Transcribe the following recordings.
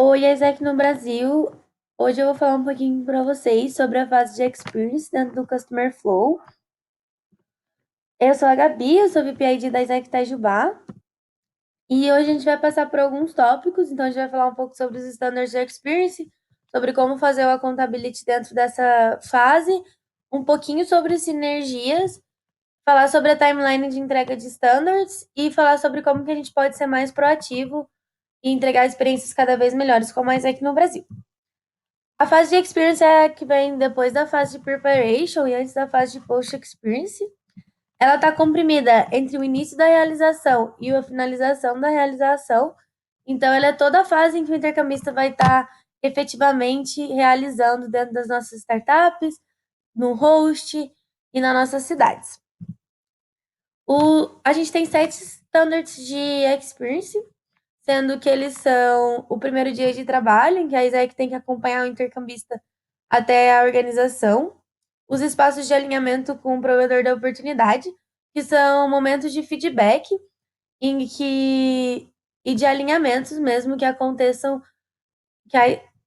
Oi, Isaac no Brasil. Hoje eu vou falar um pouquinho para vocês sobre a fase de Experience dentro do Customer Flow. Eu sou a Gabi, eu sou VP ID da Isaac Itajubá. E hoje a gente vai passar por alguns tópicos, então a gente vai falar um pouco sobre os standards de Experience, sobre como fazer o accountability dentro dessa fase, um pouquinho sobre sinergias, falar sobre a timeline de entrega de standards e falar sobre como que a gente pode ser mais proativo e entregar experiências cada vez melhores, como a Isaac no Brasil. A fase de experience é a que vem depois da fase de preparation e antes da fase de post experience. Ela está comprimida entre o início da realização e a finalização da realização. Então, ela é toda a fase em que o intercambista vai estar efetivamente realizando dentro das nossas startups, no host e nas nossas cidades. A gente tem 7 standards de experience, sendo que eles são o primeiro dia de trabalho, em que a Isaac tem que acompanhar o intercambista até a organização, os espaços de alinhamento com o provedor da oportunidade, que são momentos de feedback em que e de alinhamentos mesmo que aconteçam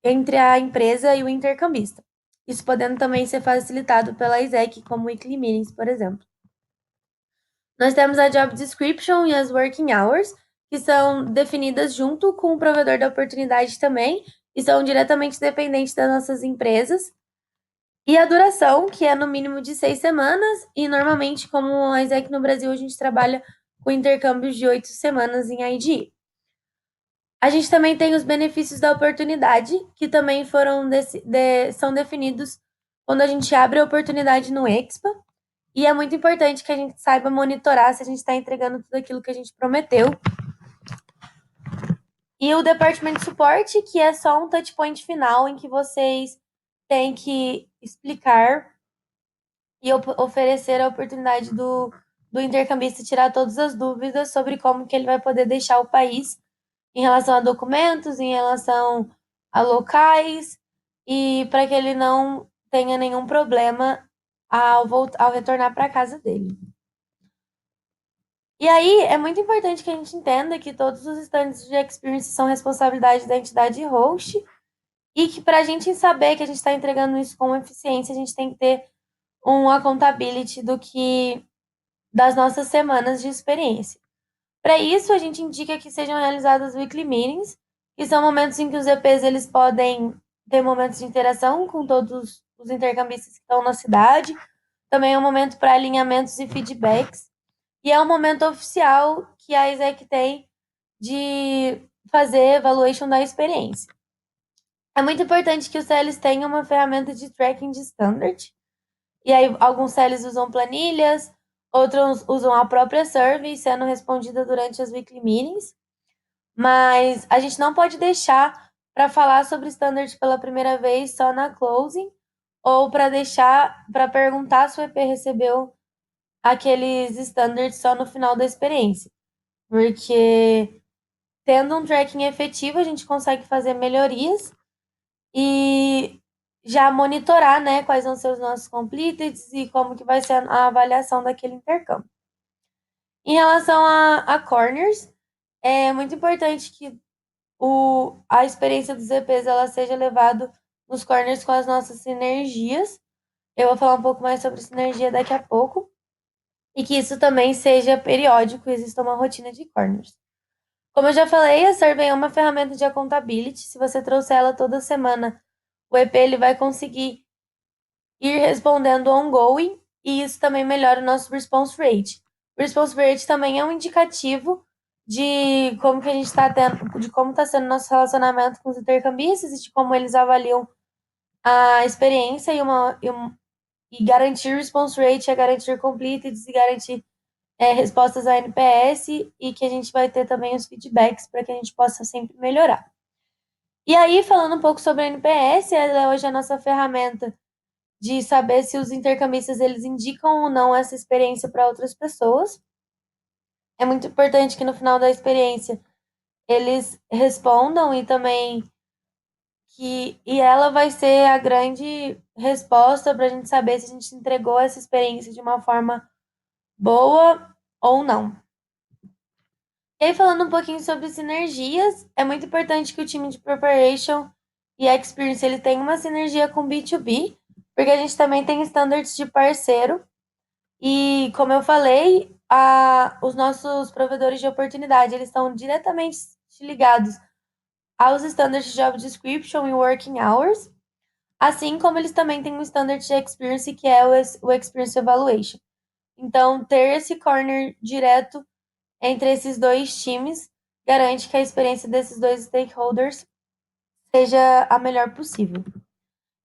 entre a empresa e o intercambista. Isso podendo também ser facilitado pela Isaac, como weekly meetings, por exemplo. Nós temos a job description e as working hours, que são definidas junto com o provedor da oportunidade também, e são diretamente dependentes das nossas empresas. E a duração, que é no mínimo de 6 semanas, e normalmente, como a Isaac no Brasil, a gente trabalha com intercâmbios de 8 semanas em IDE. A gente também tem os benefícios da oportunidade, que também são definidos quando a gente abre a oportunidade no Expa. E é muito importante que a gente saiba monitorar se a gente está entregando tudo aquilo que a gente prometeu. E o Department Support, que é só um touchpoint final em que vocês têm que explicar e oferecer a oportunidade do intercambista tirar todas as dúvidas sobre como que ele vai poder deixar o país em relação a documentos, em relação a locais, e para que ele não tenha nenhum problema ao retornar para a casa dele. E aí, é muito importante que a gente entenda que todos os standards de experience são responsabilidade da entidade host e que para a gente saber que a gente está entregando isso com eficiência, a gente tem que ter um accountability das nossas semanas de experiência. Para isso, a gente indica que sejam realizadas weekly meetings, que são momentos em que os EPs eles podem ter momentos de interação com todos os intercambistas que estão na cidade. Também é um momento para alinhamentos e feedbacks. E é um momento oficial que a Isaac tem de fazer evaluation da experiência. É muito importante que os CLs tenham uma ferramenta de tracking de standard. E aí, alguns CLs usam planilhas, outros usam a própria survey sendo respondida durante as weekly meetings. Mas a gente não pode deixar para falar sobre standard pela primeira vez só na closing, ou para perguntar se o EP recebeu aqueles standards só no final da experiência. Porque tendo um tracking efetivo, a gente consegue fazer melhorias e já monitorar, né, quais vão ser os nossos completeds e como que vai ser a avaliação daquele intercâmbio. Em relação a corners, é muito importante que a experiência dos EPs ela seja levada nos corners com as nossas sinergias. Eu vou falar um pouco mais sobre sinergia daqui a pouco. E que isso também seja periódico, exista uma rotina de corners. Como eu já falei, a Survey é uma ferramenta de accountability. Se você trouxer ela toda semana, o EP ele vai conseguir ir respondendo ongoing e isso também melhora o nosso response rate. O response rate também é um indicativo de como que a gente está tendo, de como está sendo nosso relacionamento com os intercambistas e de como eles avaliam a experiência e garantir response rate é garantir completed e garantir respostas a NPS e que a gente vai ter também os feedbacks para que a gente possa sempre melhorar. E aí, falando um pouco sobre a NPS, ela é hoje a nossa ferramenta de saber se os intercambistas eles indicam ou não essa experiência para outras pessoas. É muito importante que no final da experiência eles respondam e também e ela vai ser a grande resposta para a gente saber se a gente entregou essa experiência de uma forma boa ou não. E aí, falando um pouquinho sobre sinergias, é muito importante que o time de preparation e experience ele tenha uma sinergia com B2B, porque a gente também tem standards de parceiro. E, como eu falei, os nossos provedores de oportunidade, eles estão diretamente ligados aos standards de job description e working hours, assim como eles também têm um standard de experience, que é o Experience Evaluation. Então, ter esse corner direto entre esses dois times garante que a experiência desses dois stakeholders seja a melhor possível.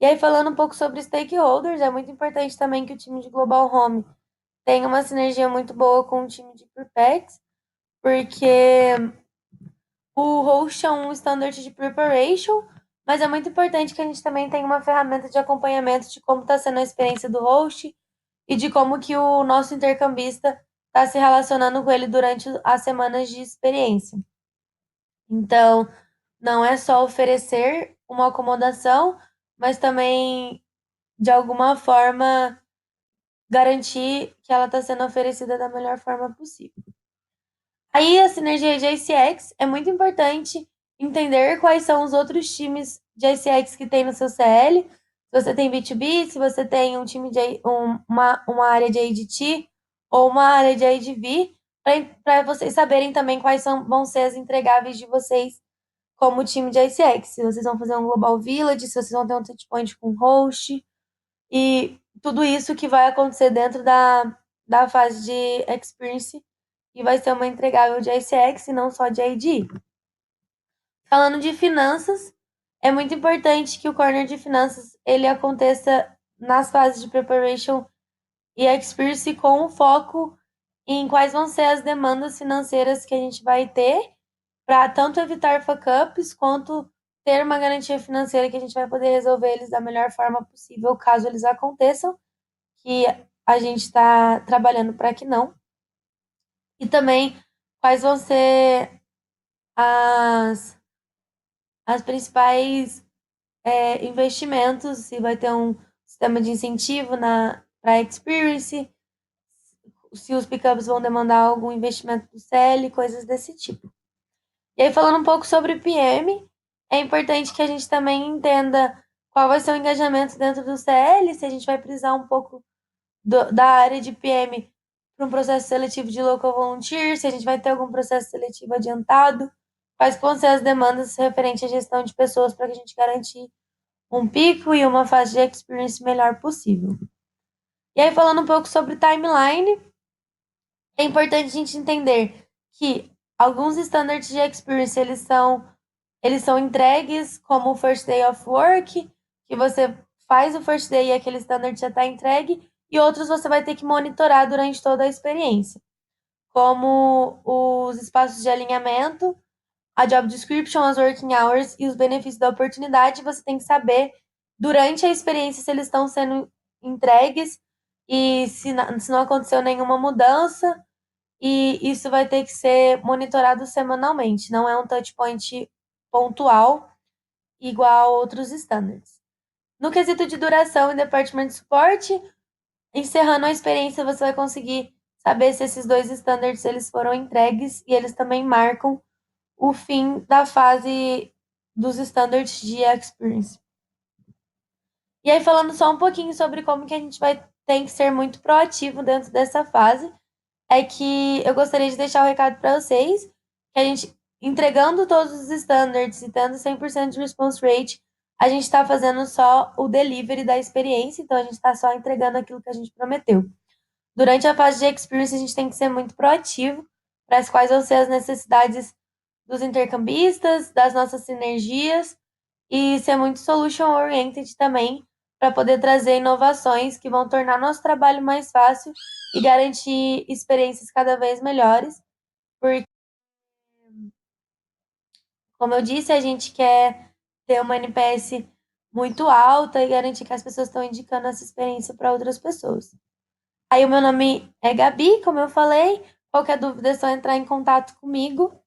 E aí, falando um pouco sobre stakeholders, é muito importante também que o time de Global Home tenha uma sinergia muito boa com o time de Prepex, porque o host é um standard de preparation, mas é muito importante que a gente também tenha uma ferramenta de acompanhamento de como está sendo a experiência do host e de como que o nosso intercambista está se relacionando com ele durante as semanas de experiência. Então, não é só oferecer uma acomodação, mas também, de alguma forma, garantir que ela está sendo oferecida da melhor forma possível. Aí, a sinergia de ICX é muito importante entender quais são os outros times de ICX que tem no seu CL. Se você tem B2B, se você tem um time de uma área de ADT ou uma área de ADV, para vocês saberem também quais vão ser as entregáveis de vocês como time de ICX. Se vocês vão fazer um Global Village, se vocês vão ter um touchpoint com host, e tudo isso que vai acontecer dentro da fase de experience, e vai ser uma entregável de ICX e não só de ID. Falando de finanças, é muito importante que o corner de finanças ele aconteça nas fases de preparation e experience com foco em quais vão ser as demandas financeiras que a gente vai ter para tanto evitar fuck-ups quanto ter uma garantia financeira que a gente vai poder resolver eles da melhor forma possível, caso eles aconteçam, que a gente está trabalhando para que não. E também quais vão ser as principais investimentos, se vai ter um sistema de incentivo para a experience, se os pickups vão demandar algum investimento do CL, coisas desse tipo. E aí, falando um pouco sobre PM, é importante que a gente também entenda qual vai ser o engajamento dentro do CL, se a gente vai precisar um pouco da área de PM para um processo seletivo de local volunteer, se a gente vai ter algum processo seletivo adiantado, quais vão ser as demandas referentes à gestão de pessoas para que a gente garantir um pico e uma fase de experience melhor possível. E aí, falando um pouco sobre timeline, é importante a gente entender que alguns standards de experience, eles são entregues como o first day of work, que você faz o first day e aquele standard já está entregue, e outros você vai ter que monitorar durante toda a experiência, como os espaços de alinhamento, a job description, as working hours e os benefícios da oportunidade. Você tem que saber durante a experiência se eles estão sendo entregues e se não aconteceu nenhuma mudança, e isso vai ter que ser monitorado semanalmente, não é um touchpoint pontual igual a outros standards. No quesito de duração e department de suporte, encerrando a experiência, você vai conseguir saber se esses dois standards eles foram entregues, e eles também marcam o fim da fase dos standards de experience. E aí, falando só um pouquinho sobre como que a gente tem que ser muito proativo dentro dessa fase, é que eu gostaria de deixar o recado para vocês, que a gente, entregando todos os standards e tendo 100% de response rate, a gente está fazendo só o delivery da experiência, então a gente está só entregando aquilo que a gente prometeu. Durante a fase de experience, a gente tem que ser muito proativo para as quais vão ser as necessidades dos intercambistas, das nossas sinergias, e ser muito solution oriented também, para poder trazer inovações que vão tornar nosso trabalho mais fácil e garantir experiências cada vez melhores. Porque, como eu disse, a gente quer ter uma NPS muito alta e garantir que as pessoas estão indicando essa experiência para outras pessoas. Aí o meu nome é Gabi, como eu falei. Qualquer dúvida é só entrar em contato comigo.